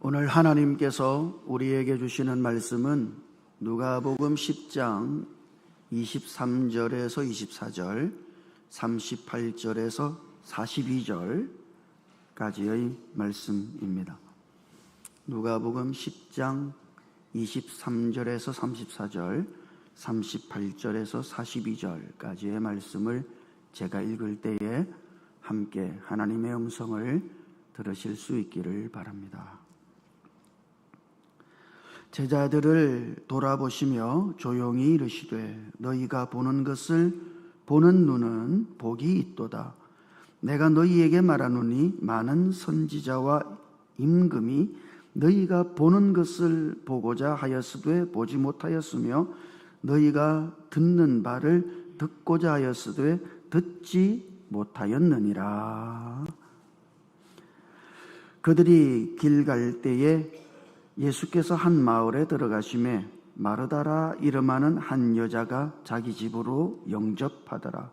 오늘 하나님께서 우리에게 주시는 말씀은 누가복음 10장 23절에서 24절, 38절에서 42절까지의 말씀입니다. 누가복음 10장 23절에서 34절, 38절에서 42절까지의 말씀을 제가 읽을 때에 함께 하나님의 음성을 들으실 수 있기를 바랍니다. 제자들을 돌아보시며 조용히 이르시되 너희가 보는 것을 보는 눈은 복이 있도다. 내가 너희에게 말하노니 많은 선지자와 임금이 너희가 보는 것을 보고자 하였으되 보지 못하였으며 너희가 듣는 바를 듣고자 하였으되 듣지 못하였느니라. 그들이 길 갈 때에 예수께서 한 마을에 들어가시매 마르다라 이름하는 한 여자가 자기 집으로 영접하더라.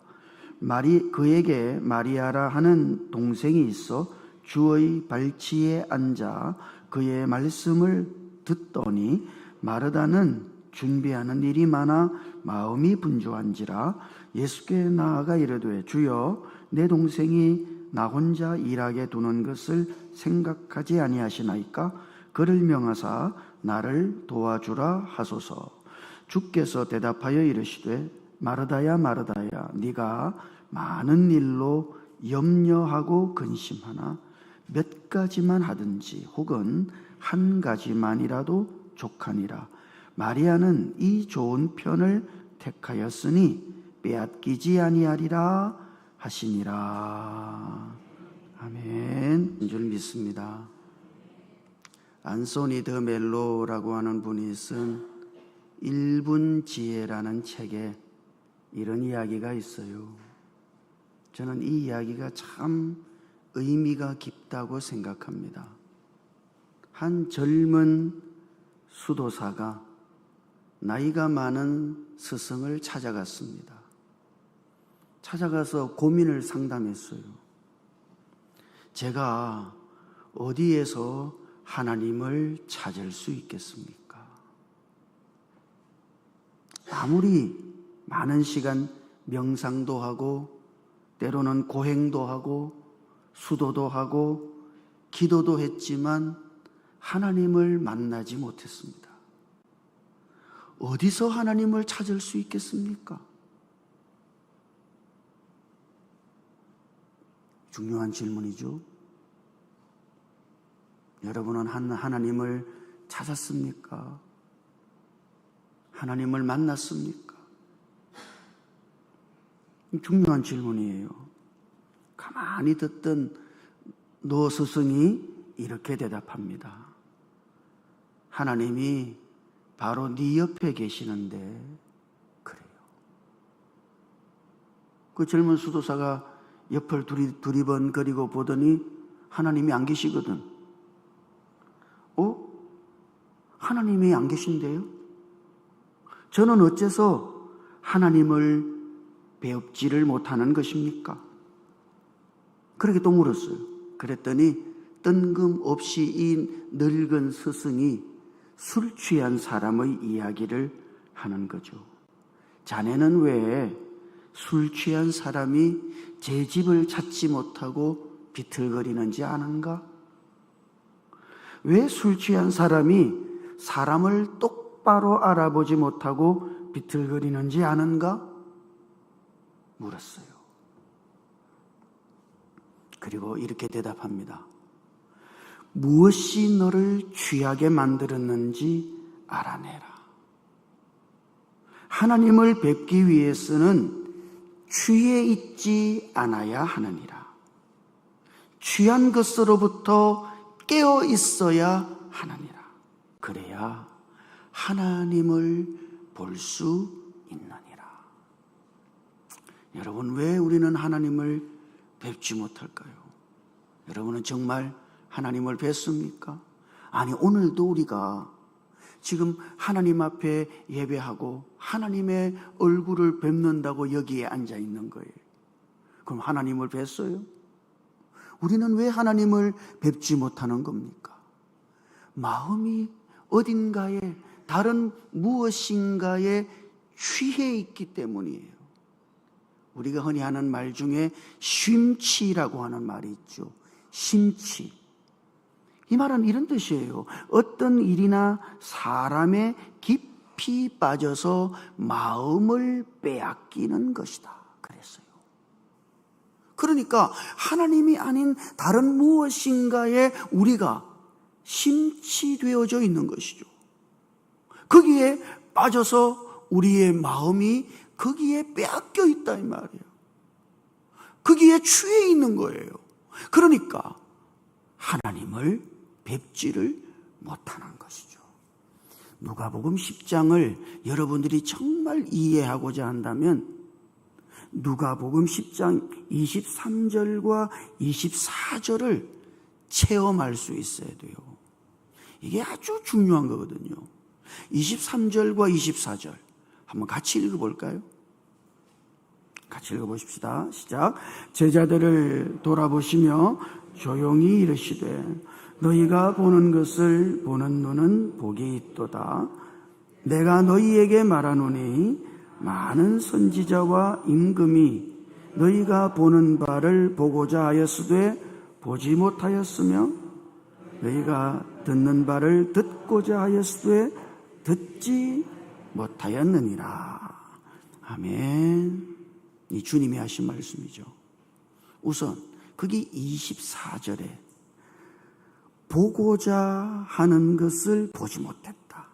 그에게 마리아라 하는 동생이 있어 주의 발치에 앉아 그의 말씀을 듣더니 마르다는 준비하는 일이 많아 마음이 분주한지라 예수께 나아가 이르되 주여 내 동생이 나 혼자 일하게 두는 것을 생각하지 아니하시나이까? 그를 명하사 나를 도와주라 하소서. 주께서 대답하여 이르시되 마르다야 마르다야 네가 많은 일로 염려하고 근심하나 몇 가지만 하든지 혹은 한 가지만이라도 족하니라. 마리아는 이 좋은 편을 택하였으니 빼앗기지 아니하리라 하시니라. 아멘. 인 줄 믿습니다. 안소니 더 멜로라고 하는 분이 쓴 1분 지혜라는 책에 이런 이야기가 있어요. 저는 이 이야기가 참 의미가 깊다고 생각합니다. 한 젊은 수도사가 나이가 많은 스승을 찾아갔습니다. 찾아가서 고민을 상담했어요. 제가 어디에서 하나님을 찾을 수 있겠습니까? 아무리 많은 시간 명상도 하고 때로는 고행도 하고 수도도 하고 기도도 했지만 하나님을 만나지 못했습니다. 어디서 하나님을 찾을 수 있겠습니까? 중요한 질문이죠. 여러분은 하나님을 찾았습니까? 하나님을 만났습니까? 중요한 질문이에요. 가만히 듣던 노 스승이 이렇게 대답합니다. 하나님이 바로 네 옆에 계시는데 그래요. 그 젊은 수도사가 옆을 두리번거리고 보더니 하나님이 안 계시거든. 하나님이 안 계신데요? 저는 어째서 하나님을 배웁지를 못하는 것입니까? 그렇게 또 물었어요. 그랬더니 뜬금없이 이 늙은 스승이 술 취한 사람의 이야기를 하는 거죠. 자네는 왜 술 취한 사람이 제 집을 찾지 못하고 비틀거리는지 아는가? 왜 술 취한 사람이 사람을 똑바로 알아보지 못하고 비틀거리는지 아는가? 물었어요. 그리고 이렇게 대답합니다. 무엇이 너를 취하게 만들었는지 알아내라. 하나님을 뵙기 위해서는 취해 있지 않아야 하느니라. 취한 것으로부터 깨어 있어야 하느니라. 그래야 하나님을 볼 수 있느니라. 여러분, 왜 우리는 하나님을 뵙지 못할까요? 여러분은 정말 하나님을 뵀습니까? 아니, 오늘도 우리가 지금 하나님 앞에 예배하고 하나님의 얼굴을 뵙는다고 여기에 앉아 있는 거예요. 그럼 하나님을 뵀어요? 우리는 왜 하나님을 뵙지 못하는 겁니까? 마음이 어딘가에 다른 무엇인가에 취해 있기 때문이에요. 우리가 흔히 하는 말 중에 심취라고 하는 말이 있죠. 심취. 이 말은 이런 뜻이에요. 어떤 일이나 사람의 깊이 빠져서 마음을 빼앗기는 것이다. 그랬어요. 그러니까 하나님이 아닌 다른 무엇인가에 우리가 심취되어져 있는 것이죠. 거기에 빠져서 우리의 마음이 거기에 빼앗겨 있다 이 말이에요. 거기에 취해 있는 거예요. 그러니까 하나님을 뵙지를 못하는 것이죠. 누가복음 10장을 여러분들이 정말 이해하고자 한다면 누가복음 10장 23절과 24절을 체험할 수 있어야 돼요. 이게 아주 중요한 거거든요. 23절과 24절 한번 같이 읽어볼까요? 같이 읽어보십시다. 시작. 제자들을 돌아보시며 조용히 이르시되 너희가 보는 것을 보는 눈은 복이 있도다. 내가 너희에게 말하노니 많은 선지자와 임금이 너희가 보는 바를 보고자 하였으되 보지 못하였으며 너희가 듣는 바를 듣고자 하였으되 듣지 못하였느니라. 아멘. 이 주님이 하신 말씀이죠. 우선 거기 24절에 보고자 하는 것을 보지 못했다.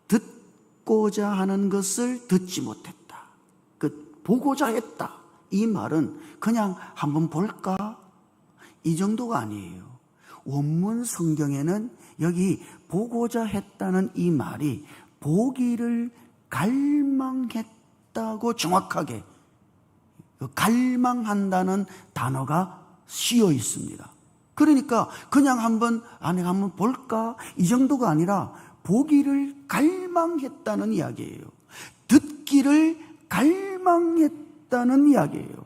듣고자 하는 것을 듣지 못했다. 그 보고자 했다. 이 말은 그냥 한번 볼까? 이 정도가 아니에요. 원문 성경에는 여기 보고자 했다는 이 말이 보기를 갈망했다고 정확하게 갈망한다는 단어가 씌어 있습니다. 그러니까 그냥 한번 볼까? 이 정도가 아니라 보기를 갈망했다는 이야기예요. 듣기를 갈망했다는 이야기예요.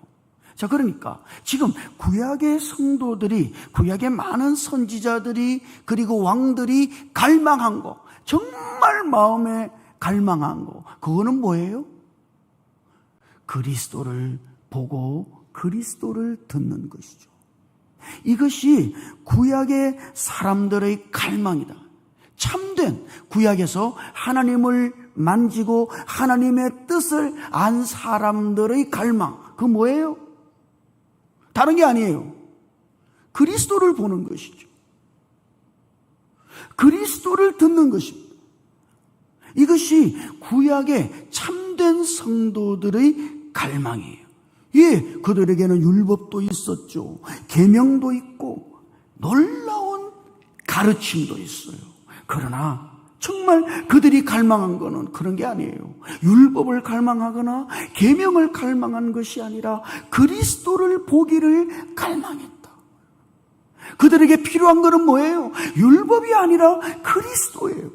자, 그러니까 지금 구약의 성도들이, 구약의 많은 선지자들이, 그리고 왕들이 갈망한 거, 정말 마음에 갈망한 거, 그거는 뭐예요? 그리스도를 보고 그리스도를 듣는 것이죠. 이것이 구약의 사람들의 갈망이다. 참된 구약에서 하나님을 만지고 하나님의 뜻을 안 사람들의 갈망, 그 뭐예요? 다른 게 아니에요. 그리스도를 보는 것이죠. 그리스도를 듣는 것입니다. 이것이 구약의 참된 성도들의 갈망이에요. 예, 그들에게는 율법도 있었죠. 계명도 있고 놀라운 가르침도 있어요. 그러나 정말 그들이 갈망한 것은 그런 게 아니에요. 율법을 갈망하거나 계명을 갈망한 것이 아니라 그리스도를 보기를 갈망했다. 그들에게 필요한 것은 뭐예요? 율법이 아니라 그리스도예요.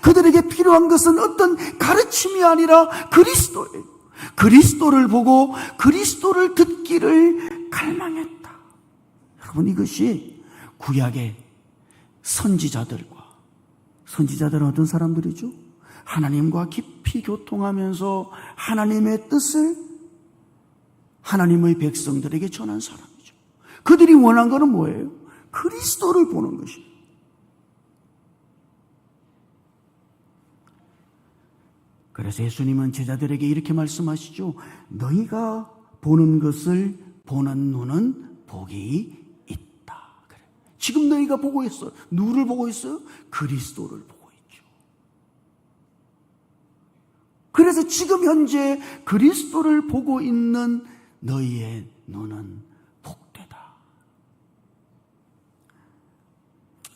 그들에게 필요한 것은 어떤 가르침이 아니라 그리스도예요. 그리스도를 보고 그리스도를 듣기를 갈망했다. 여러분, 이것이 구약의 선지자들은 어떤 사람들이죠? 하나님과 깊이 교통하면서 하나님의 뜻을 하나님의 백성들에게 전한 사람이죠. 그들이 원한 것은 뭐예요? 그리스도를 보는 것입니다. 그래서 예수님은 제자들에게 이렇게 말씀하시죠. 너희가 보는 것을 보는 눈은 복이 있다. 그래. 지금 너희가 보고 있어요. 누구를 보고 있어요? 그리스도를 보고 있죠. 그래서 지금 현재 그리스도를 보고 있는 너희의 눈은 복되다.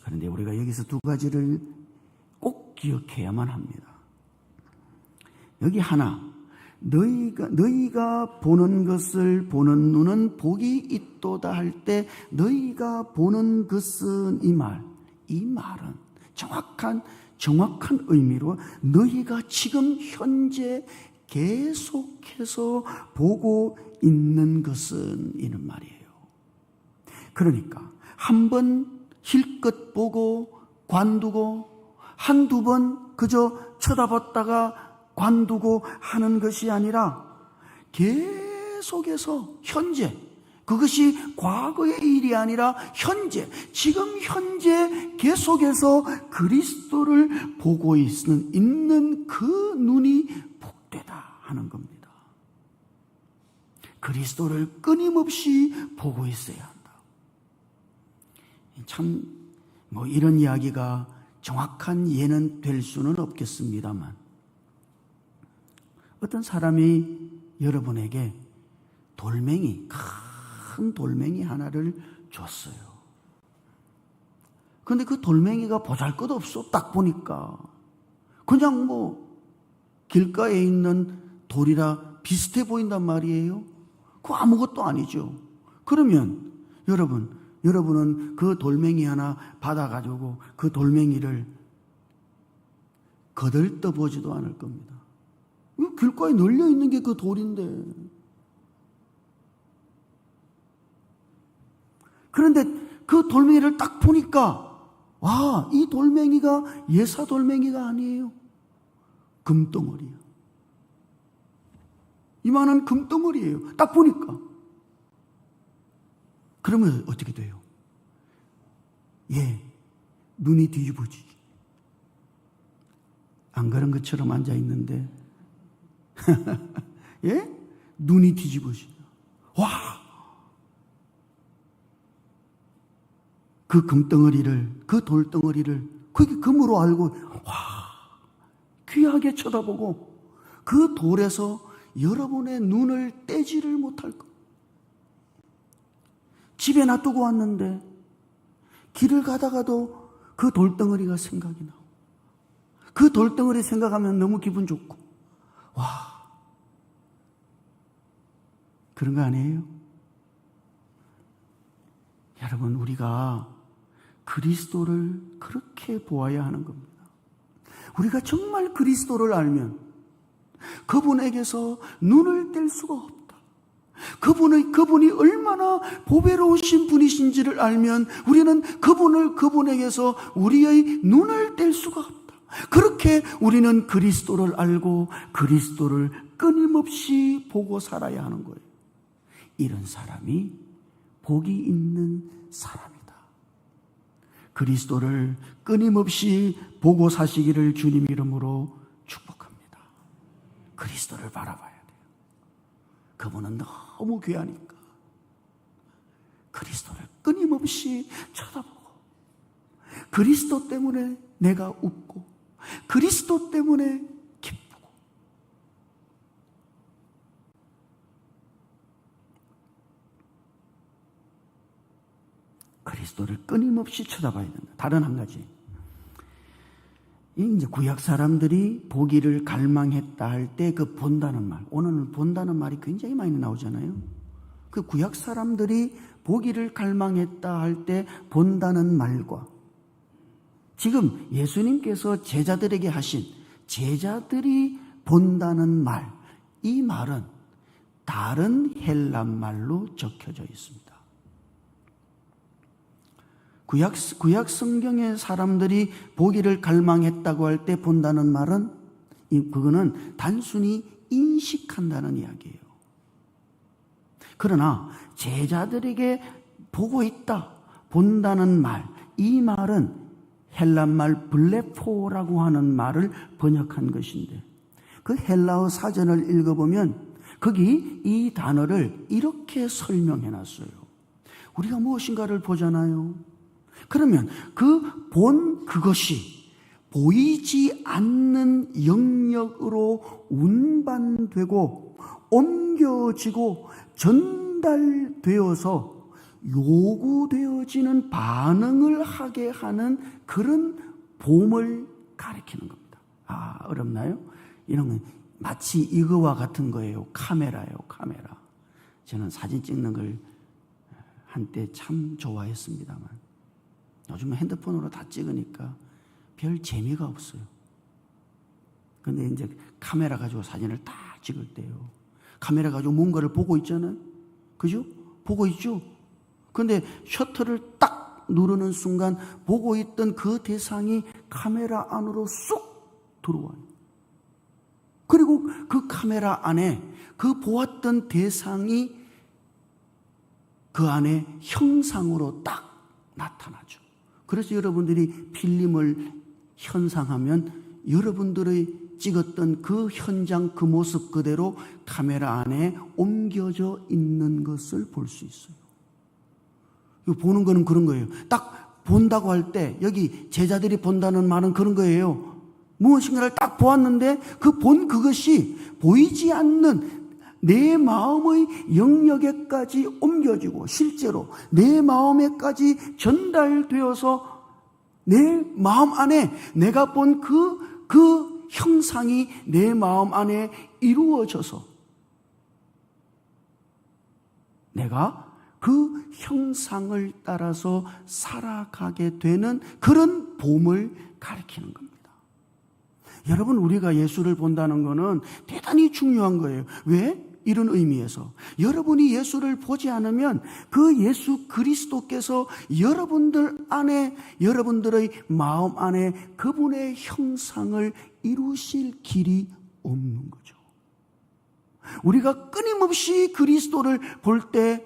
그런데 우리가 여기서 두 가지를 꼭 기억해야만 합니다. 여기 하나, 너희가 보는 것을 보는 눈은 복이 있도다 할 때 너희가 보는 것은 이 말은 정확한 의미로 너희가 지금 현재 계속해서 보고 있는 것은 이런 말이에요. 그러니까 한번 힐끗 보고 관두고 한두 번 그저 쳐다봤다가 관두고 하는 것이 아니라 계속해서 현재, 그것이 과거의 일이 아니라 현재, 지금 현재 계속해서 그리스도를 보고 있는 그 눈이 복되다 하는 겁니다. 그리스도를 끊임없이 보고 있어야 한다. 참 이런 이야기가 정확한 예는 될 수는 없겠습니다만, 어떤 사람이 여러분에게 큰 돌멩이 하나를 줬어요. 그런데 그 돌멩이가 보잘것없어. 딱 보니까 그냥 길가에 있는 돌이라 비슷해 보인단 말이에요. 그거 아무것도 아니죠. 그러면 여러분은 그 돌멩이 하나 받아가지고 그 돌멩이를 거들떠보지도 않을 겁니다. 길가에 널려 있는 게 그 돌인데. 그런데 그 돌멩이를 딱 보니까, 와, 이 돌멩이가 예사 돌멩이가 아니에요. 금덩어리야. 이만한 금덩어리예요. 딱 보니까. 그러면 어떻게 돼요? 눈이 뒤집어지지. 안 그런 것처럼 앉아 있는데, 눈이 뒤집어지죠. 와! 그 금덩어리를, 그 돌덩어리를, 그게 금으로 알고, 와! 귀하게 쳐다보고, 그 돌에서 여러분의 눈을 떼지를 못할 것. 집에 놔두고 왔는데, 길을 가다가도 그 돌덩어리가 생각이 나고, 그 돌덩어리 생각하면 너무 기분 좋고, 와! 그런 거 아니에요? 여러분, 우리가 그리스도를 그렇게 보아야 하는 겁니다. 우리가 정말 그리스도를 알면 그분에게서 눈을 뗄 수가 없다. 그분이 얼마나 보배로우신 분이신지를 알면 우리는 그분에게서 우리의 눈을 뗄 수가 없다. 그렇게 우리는 그리스도를 알고 그리스도를 끊임없이 보고 살아야 하는 거예요. 이런 사람이 복이 있는 사람이다. 그리스도를 끊임없이 보고 사시기를 주님 이름으로 축복합니다. 그리스도를 바라봐야 돼요. 그분은 너무 귀하니까 그리스도를 끊임없이 쳐다보고, 그리스도 때문에 내가 웃고, 그리스도 때문에 기쁘고, 그리스도를 끊임없이 쳐다봐야 된다. 다른 한 가지, 이제 구약 사람들이 보기를 갈망했다 할 때 그 본다는 말, 오늘은 본다는 말이 굉장히 많이 나오잖아요. 그 구약 사람들이 보기를 갈망했다 할 때 본다는 말과 지금 예수님께서 제자들에게 하신 제자들이 본다는 말, 이 말은 다른 헬라 말로 적혀져 있습니다. 구약 성경의 사람들이 보기를 갈망했다고 할 때 본다는 말은, 그거는 단순히 인식한다는 이야기예요. 그러나 제자들에게 보고 있다, 본다는 말, 이 말은 헬라말 블레포라고 하는 말을 번역한 것인데, 그 헬라어 사전을 읽어보면 거기 이 단어를 이렇게 설명해 놨어요. 우리가 무엇인가를 보잖아요. 그러면 그것이 보이지 않는 영역으로 운반되고 옮겨지고 전달되어서 요구되어지는 반응을 하게 하는 그런 봄을 가리키는 겁니다. 어렵나요? 이런 건 마치 이거와 같은 거예요. 카메라예요, 카메라. 저는 사진 찍는 걸 한때 참 좋아했습니다만 요즘은 핸드폰으로 다 찍으니까 별 재미가 없어요. 근데 이제 카메라 가지고 사진을 딱 찍을 때요, 카메라 가지고 뭔가를 보고 있잖아요. 그죠? 보고 있죠? 근데 셔터를 딱 누르는 순간 보고 있던 그 대상이 카메라 안으로 쏙 들어와요. 그리고 그 카메라 안에 그 보았던 대상이 그 안에 형상으로 딱 나타나죠. 그래서 여러분들이 필름을 현상하면 여러분들의 찍었던 그 현장, 그 모습 그대로 카메라 안에 옮겨져 있는 것을 볼 수 있어요. 보는 거는 그런 거예요. 딱 본다고 할 때, 여기 제자들이 본다는 말은 그런 거예요. 무엇인가를 딱 보았는데 그 본 그것이 보이지 않는 내 마음의 영역에까지 옮겨지고 실제로 내 마음에까지 전달되어서 내 마음 안에 내가 본 그 형상이 내 마음 안에 이루어져서 내가 그 형상을 따라서 살아가게 되는 그런 봄을 가리키는 겁니다. 여러분, 우리가 예수를 본다는 것은 대단히 중요한 거예요. 왜? 이런 의미에서 여러분이 예수를 보지 않으면 그 예수 그리스도께서 여러분들 안에, 여러분들의 마음 안에 그분의 형상을 이루실 길이 없는 거죠. 우리가 끊임없이 그리스도를 볼 때,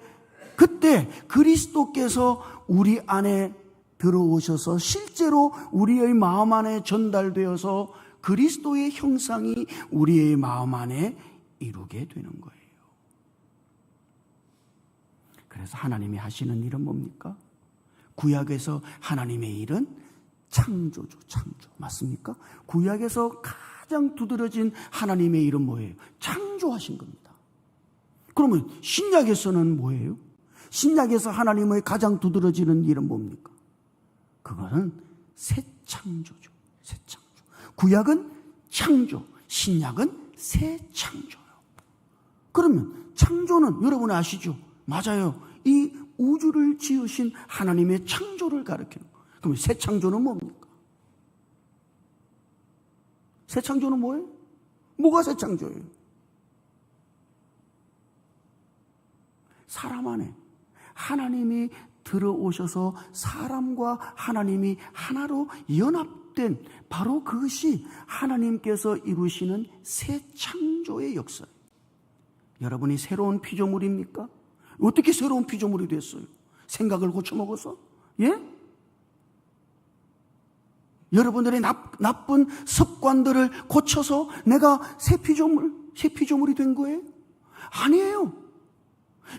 그때 그리스도께서 우리 안에 들어오셔서 실제로 우리의 마음 안에 전달되어서 그리스도의 형상이 우리의 마음 안에 이루게 되는 거예요. 그래서 하나님이 하시는 일은 뭡니까? 구약에서 하나님의 일은 창조죠. 창조. 맞습니까? 구약에서 가장 두드러진 하나님의 일은 뭐예요? 창조하신 겁니다. 그러면 신약에서는 뭐예요? 신약에서 하나님의 가장 두드러지는 일은 뭡니까? 그거는 새 창조죠. 새 창조. 구약은 창조, 신약은 새 창조요. 그러면 창조는 여러분 아시죠? 맞아요. 이 우주를 지으신 하나님의 창조를 가리키는 거예요. 그럼 새 창조는 뭡니까? 새 창조는 뭐예요? 뭐가 새 창조예요? 사람 안에 하나님이 들어오셔서 사람과 하나님이 하나로 연합된 바로 그것이 하나님께서 이루시는 새 창조의 역사예요. 여러분이 새로운 피조물입니까? 어떻게 새로운 피조물이 됐어요? 생각을 고쳐먹어서? 예? 여러분들의 나쁜 습관들을 고쳐서 내가 새 피조물이 된 거예요? 아니에요.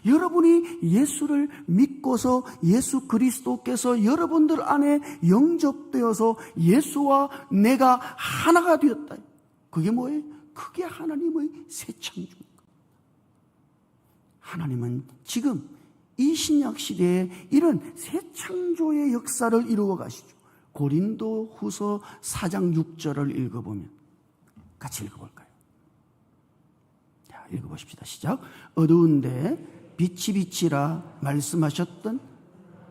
여러분이 예수를 믿고서 예수 그리스도께서 여러분들 안에 영접되어서 예수와 내가 하나가 되었다. 그게 뭐예요? 그게 하나님의 새 창조입니다. 하나님은 지금 이 신약 시대에 이런 새 창조의 역사를 이루어 가시죠. 고린도 후서 4장 6절을 읽어보면 같이 읽어볼까요? 자, 읽어보십시다. 시작. 어두운데 빛이 비치라 말씀하셨던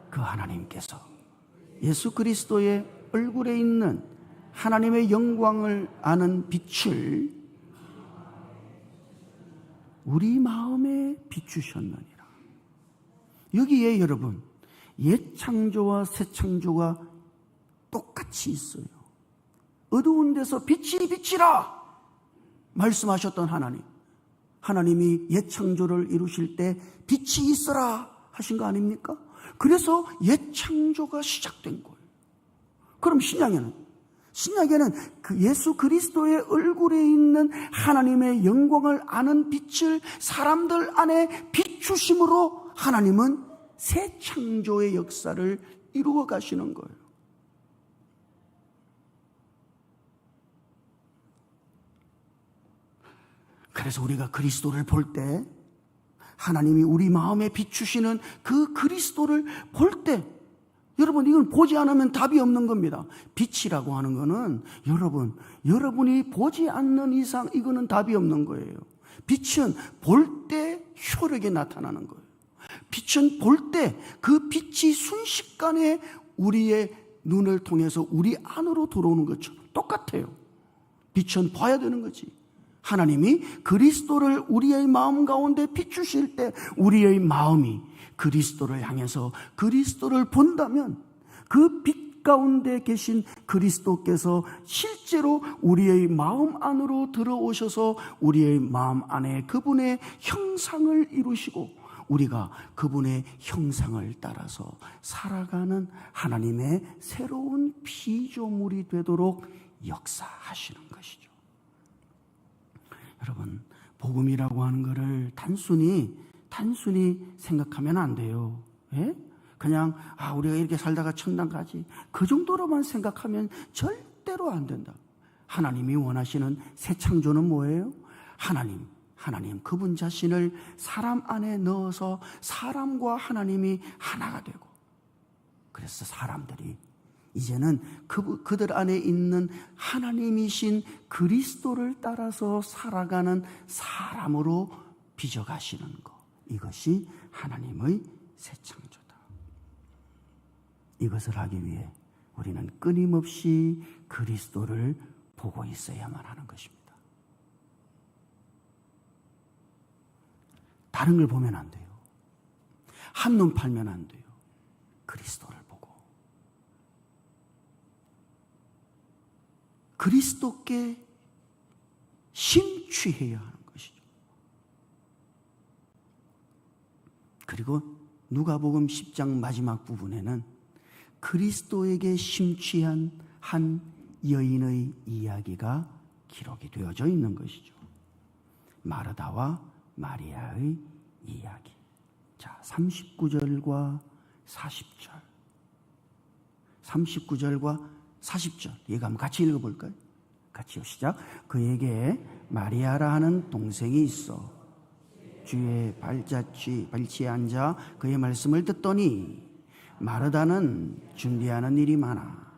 그 하나님께서 예수 그리스도의 얼굴에 있는 하나님의 영광을 아는 빛을 우리 마음에 비추셨느니라. 여기에 여러분 옛 창조와 새 창조가 똑같이 있어요. 어두운 데서 빛이 비치라 말씀하셨던 하나님, 하나님이 옛 창조를 이루실 때 빛이 있어라 하신 거 아닙니까? 그래서 옛 창조가 시작된 거예요. 그럼 신약에는 그 예수 그리스도의 얼굴에 있는 하나님의 영광을 아는 빛을 사람들 안에 비추심으로 하나님은 새 창조의 역사를 이루어 가시는 거예요. 그래서 우리가 그리스도를 볼 때 하나님이 우리 마음에 비추시는 그 그리스도를 볼 때 여러분, 이건 보지 않으면 답이 없는 겁니다. 빛이라고 하는 거는 여러분이 보지 않는 이상 이거는 답이 없는 거예요. 빛은 볼 때 효력이 나타나는 거예요. 빛은 볼 때 그 빛이 순식간에 우리의 눈을 통해서 우리 안으로 들어오는 것처럼 똑같아요. 빛은 봐야 되는 거지. 하나님이 그리스도를 우리의 마음 가운데 비추실 때 우리의 마음이 그리스도를 향해서 그리스도를 본다면 그 빛 가운데 계신 그리스도께서 실제로 우리의 마음 안으로 들어오셔서 우리의 마음 안에 그분의 형상을 이루시고 우리가 그분의 형상을 따라서 살아가는 하나님의 새로운 피조물이 되도록 역사하시는 것이죠. 여러분, 복음이라고 하는 것을 단순히 생각하면 안 돼요. 예? 그냥 우리가 이렇게 살다가 천당 가지, 그 정도로만 생각하면 절대로 안 된다. 하나님이 원하시는 새 창조는 뭐예요? 하나님 그분 자신을 사람 안에 넣어서 사람과 하나님이 하나가 되고, 그래서 사람들이 이제는 그들 안에 있는 하나님이신 그리스도를 따라서 살아가는 사람으로 빚어가시는 것, 이것이 하나님의 새 창조다. 이것을 하기 위해 우리는 끊임없이 그리스도를 보고 있어야만 하는 것입니다. 다른 걸 보면 안 돼요. 한눈 팔면 안 돼요. 그리스도를 보고 그리스도께 심취해야 하는 것이죠. 그리고 누가복음 10장 마지막 부분에는 그리스도에게 심취한 한 여인의 이야기가 기록이 되어져 있는 것이죠. 마르다와 마리아의 이야기. 자, 39절과 40절. 39절과 40절. 이거 한번 같이 읽어볼까요? 같이요. 시작. 그에게 마리아라 하는 동생이 있어 주의 발치에 앉아 그의 말씀을 듣더니 마르다는 준비하는 일이 많아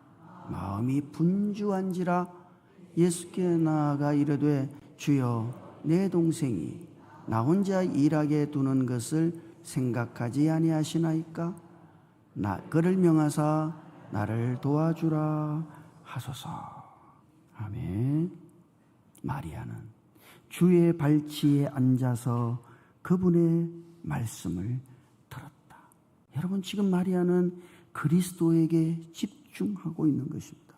마음이 분주한지라 예수께 나아가 이르되 주여 내 동생이 나 혼자 일하게 두는 것을 생각하지 아니하시나이까? 그를 명하사 나를 도와주라 하소서. 아멘. 마리아는 주의 발치에 앉아서 그분의 말씀을 들었다. 여러분, 지금 마리아는 그리스도에게 집중하고 있는 것입니다.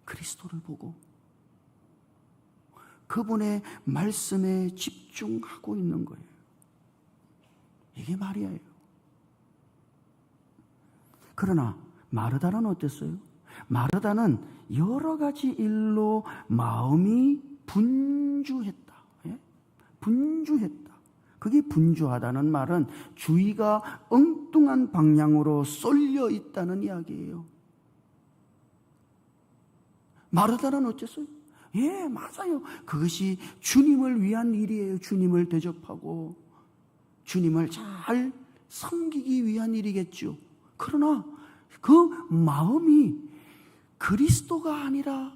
그리스도를 보고 그분의 말씀에 집중하고 있는 거예요. 이게 마리아예요. 그러나 마르다는 어땠어요? 마르다는 여러 가지 일로 마음이 분주했다. 예? 분주했다. 그게 분주하다는 말은 주의가 엉뚱한 방향으로 쏠려 있다는 이야기예요. 마르다는 어땠어요? 예, 맞아요. 그것이 주님을 위한 일이에요. 주님을 대접하고 주님을 잘 섬기기 위한 일이겠죠. 그러나 그 마음이 그리스도가 아니라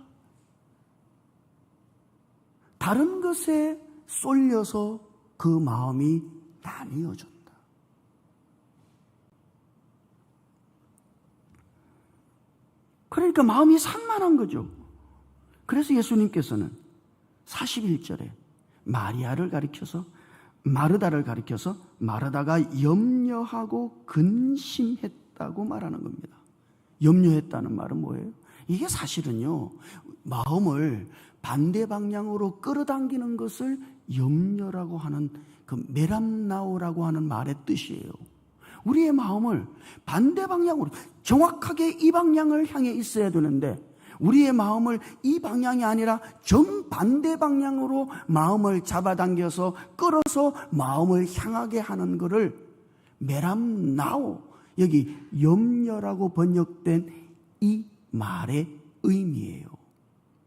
다른 것에 쏠려서 그 마음이 나뉘어졌다. 그러니까 마음이 산만한 거죠. 그래서 예수님께서는 41절에 마리아를 가리켜서 마르다를 가리켜서 마르다가 염려하고 근심했다고 말하는 겁니다. 염려했다는 말은 뭐예요? 이게 사실은요, 마음을 반대 방향으로 끌어당기는 것을 염려라고 하는 그 메람나오라고 하는 말의 뜻이에요. 우리의 마음을 반대 방향으로, 정확하게 이 방향을 향해 있어야 되는데 우리의 마음을 이 방향이 아니라 정반대 방향으로 마음을 잡아당겨서 끌어서 마음을 향하게 하는 것을 메람나오, 여기 염려라고 번역된 이 말의 의미예요.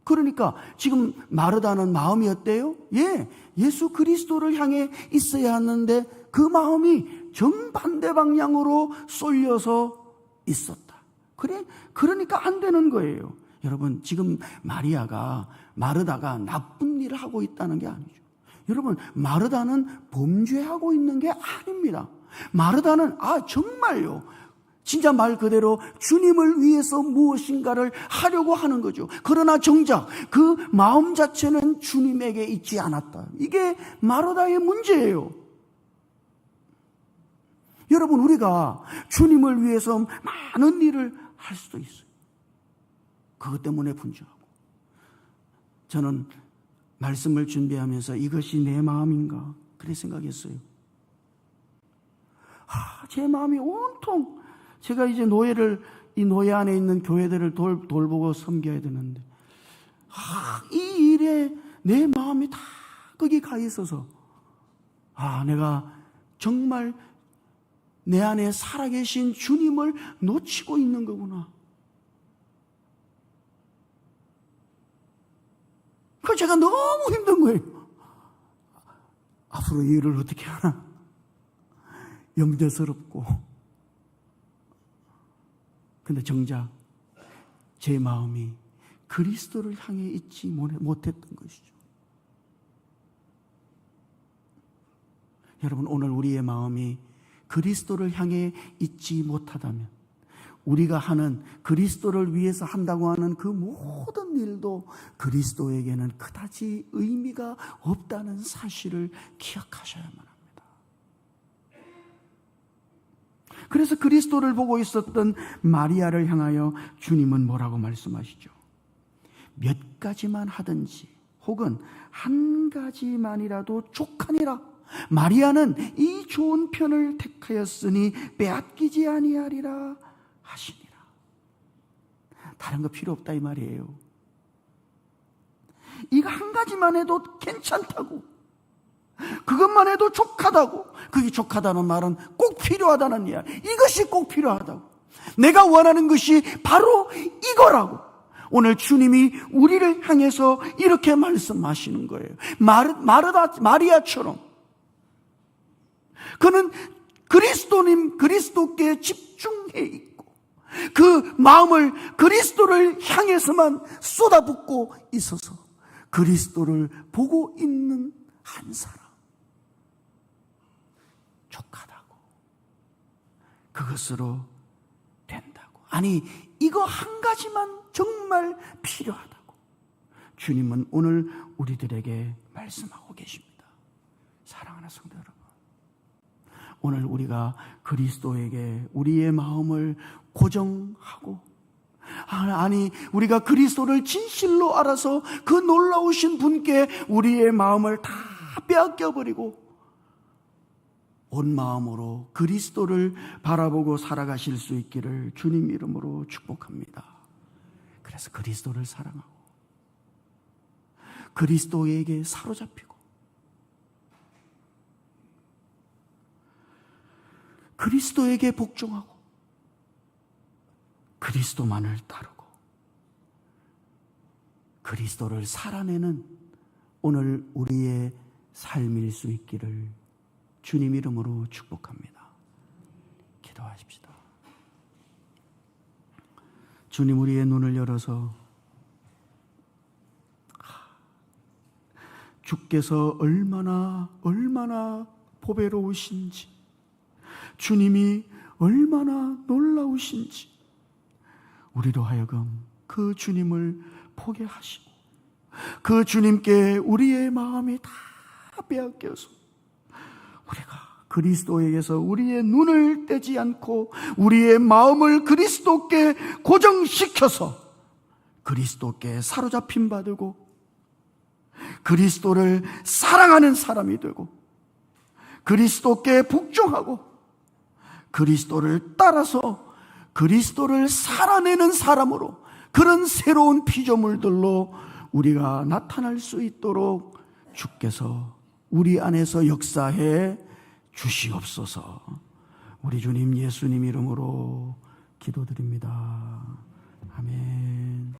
그러니까 지금 마르다는 마음이 어때요? 예, 예수 그리스도를 향해 있어야 하는데 그 마음이 정반대 방향으로 쏠려서 있었다. 그러니까 안 되는 거예요. 여러분, 지금 마르다가 나쁜 일을 하고 있다는 게 아니죠. 여러분, 마르다는 범죄하고 있는 게 아닙니다. 마르다는 정말요, 진짜 말 그대로 주님을 위해서 무엇인가를 하려고 하는 거죠. 그러나 정작 그 마음 자체는 주님에게 있지 않았다. 이게 마르다의 문제예요. 여러분, 우리가 주님을 위해서 많은 일을 할 수도 있어요. 그것 때문에 분주하고. 저는 말씀을 준비하면서 이것이 내 마음인가 그렇게 생각했어요. 제 마음이 온통, 제가 이제 이 노예 안에 있는 교회들을 돌보고 섬겨야 되는데, 이 일에 내 마음이 다 거기 가 있어서, 내가 정말 내 안에 살아계신 주님을 놓치고 있는 거구나. 그래서 제가 너무 힘든 거예요. 앞으로 이 일을 어떻게 하나. 염려스럽고. 근데 정작 제 마음이 그리스도를 향해 있지 못했던 것이죠. 여러분, 오늘 우리의 마음이 그리스도를 향해 있지 못하다면, 우리가 하는, 그리스도를 위해서 한다고 하는 그 모든 일도 그리스도에게는 그다지 의미가 없다는 사실을 기억하셔야만 합니다. 그래서 그리스도를 보고 있었던 마리아를 향하여 주님은 뭐라고 말씀하시죠? 몇 가지만 하든지 혹은 한 가지만이라도 족하니라. 마리아는 이 좋은 편을 택하였으니 빼앗기지 아니하리라 하시니라. 다른 거 필요 없다 이 말이에요. 이거 한 가지만 해도 괜찮다고, 그것만 해도 족하다고. 그게 족하다는 말은 꼭 필요하다는 이야. 이것이 꼭 필요하다고. 내가 원하는 것이 바로 이거라고. 오늘 주님이 우리를 향해서 이렇게 말씀하시는 거예요. 마리아처럼 그는 그리스도께 집중해 있고, 그 마음을 그리스도를 향해서만 쏟아붓고 있어서 그리스도를 보고 있는 한 사람. 족하다고, 그것으로 된다고. 아니, 이거 한 가지만 정말 필요하다고 주님은 오늘 우리들에게 말씀하고 계십니다. 사랑하는 성도 여러분, 오늘 우리가 그리스도에게 우리의 마음을 고정하고, 아니 우리가 그리스도를 진실로 알아서 그 놀라우신 분께 우리의 마음을 다 빼앗겨버리고 온 마음으로 그리스도를 바라보고 살아가실 수 있기를 주님 이름으로 축복합니다. 그래서 그리스도를 사랑하고 그리스도에게 사로잡히고 그리스도에게 복종하고 그리스도만을 따르고 그리스도를 살아내는 오늘 우리의 삶일 수 있기를 주님 이름으로 축복합니다. 기도하십시다. 주님, 우리의 눈을 열어서 주께서 얼마나 보배로우신지, 주님이 얼마나 놀라우신지 우리로 하여금 그 주님을 보게 하시고 그 주님께 우리의 마음이 다 빼앗겨서 우리가 그리스도에게서 우리의 눈을 떼지 않고 우리의 마음을 그리스도께 고정시켜서 그리스도께 사로잡힘 받고 그리스도를 사랑하는 사람이 되고 그리스도께 복종하고 그리스도를 따라서 그리스도를 살아내는 사람으로, 그런 새로운 피조물들로 우리가 나타날 수 있도록 주께서 우리 안에서 역사해 주시옵소서. 우리 주님 예수님 이름으로 기도드립니다. 아멘.